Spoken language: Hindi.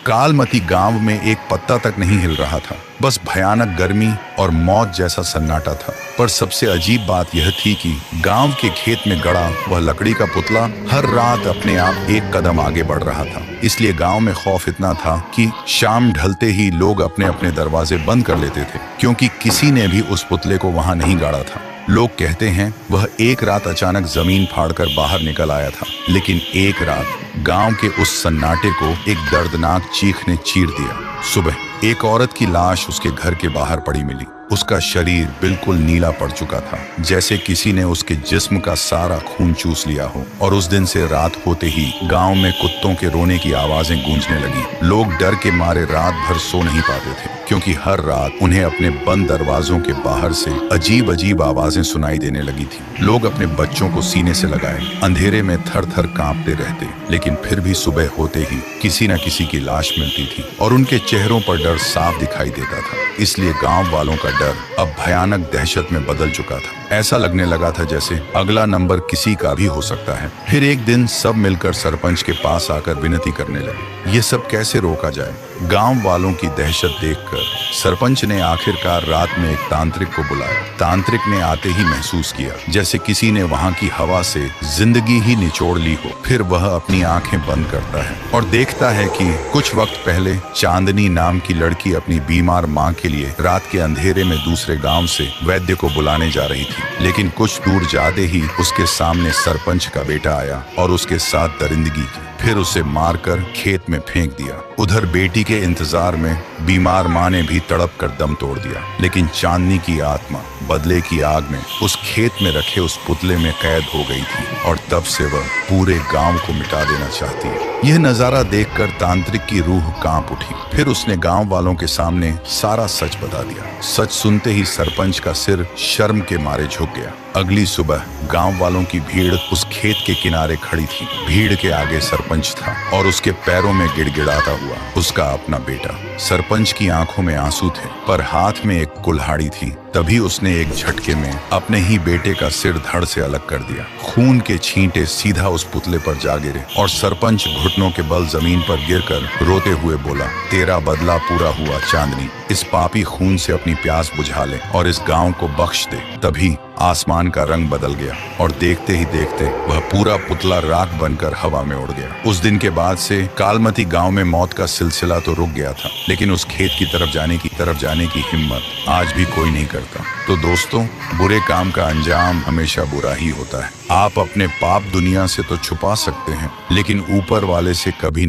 कालमती गांव में एक पत्ता तक नहीं हिल रहा था। बस भयानक गर्मी और मौत जैसा सन्नाटा था। पर सबसे अजीब बात यह थी कि गांव के खेत में गड़ा वह लकड़ी का पुतला हर रात अपने आप एक कदम आगे बढ़ रहा था। इसलिए गांव में खौफ इतना था कि शाम ढलते ही लोग अपने अपने दरवाजे बंद कर लेते थे, क्योंकि किसी ने भी उस पुतले को वहां नहीं गाड़ा था। लोग कहते हैं वह एक रात अचानक जमीन फाड़कर बाहर निकल आया था, लेकिन एक रात गांव के उस सन्नाटे को एक दर्दनाक चीख ने चीर दिया। सुबह एक औरत की लाश उसके घर के बाहर पड़ी मिली। उसका शरीर बिल्कुल नीला पड़ चुका था, जैसे किसी ने उसके जिस्म का सारा खून चूस लिया हो। और उस दिन से रात होते ही गांव में कुत्तों के रोने की आवाजें गूंजने लगी। लोग डर के मारे रात भर सो नहीं पाते थे, क्योंकि हर रात उन्हें अपने बंद दरवाजों के बाहर से अजीब अजीब आवाजें सुनाई देने लगी थी। लोग अपने बच्चों को सीने से लगाए अंधेरे में थर थर कांपते रहते, लेकिन फिर भी सुबह होते ही किसी न किसी की लाश मिलती थी और उनके चेहरों पर डर साफ दिखाई देता था। इसलिए गांव वालों का डर अब भयानक दहशत में बदल चुका था। ऐसा लगने लगा था जैसे अगला नंबर किसी का भी हो सकता है। फिर एक दिन सब मिलकर सरपंच के पास आकर विनती करने लगे, ये सब कैसे रोका जाए। गांव वालों की दहशत देखकर सरपंच ने आखिरकार रात में एक तांत्रिक को बुलाया। तांत्रिक ने आते ही महसूस किया जैसे किसी ने वहां की हवा से जिंदगी ही निचोड़ ली हो। फिर वह अपनी आंखें बंद करता है और देखता है कि कुछ वक्त पहले चांदनी नाम की लड़की अपनी बीमार माँ के लिए रात के अंधेरे में दूसरे गांव से वैद्य को बुलाने जा रही थी। लेकिन कुछ दूर जाते ही उसके सामने सरपंच का बेटा आया और उसके साथ दरिंदगी की। फिर उसे मारकर खेत में फेंक दिया। उधर बेटी के इंतजार में बीमार माँ ने भी तड़प कर दम तोड़ दिया। लेकिन चांदनी की आत्मा बदले की आग में उस खेत में रखे उस पुतले में कैद हो गई थी और तब से वह पूरे गांव को मिटा देना चाहती है। यह नजारा देखकर तांत्रिक की रूह कांप उठी। फिर उसने गांव वालों के सामने सारा सच बता दिया। सच सुनते ही सरपंच का सिर शर्म के मारे झुक गया। अगली सुबह गांव वालों की भीड़ उस खेत के किनारे खड़ी थी। भीड़ के आगे सरपंच था और उसके पैरों में गिड़गिड़ाता हुआ उसका अपना बेटा। सरपंच की आंखों में आंसू थे, पर हाथ में एक कुल्हाड़ी थी। तभी उसने एक झटके में अपने ही बेटे का सिर धड़ से अलग कर दिया। खून के छींटे सीधा उस पुतले पर जा गिरे और सरपंच घुटनों के बल जमीन पर गिरकर रोते हुए बोला, तेरा बदला पूरा हुआ चांदनी। इस पापी खून से अपनी प्यास बुझा ले और इस गांव को बख्श दे। तभी आसमान का रंग बदल गया और देखते ही देखते वह पूरा पुतला राख बनकर हवा में उड़ गया। उस दिन के बाद से कालमती गांव में मौत का सिलसिला तो रुक गया था, लेकिन उस खेत की तरफ जाने की हिम्मत आज भी कोई नहीं करता। तो दोस्तों, बुरे काम का अंजाम हमेशा बुरा ही होता है। आप अपने पाप दुनिया से तो छुपा सकते हैं, लेकिन ऊपर वाले से कभी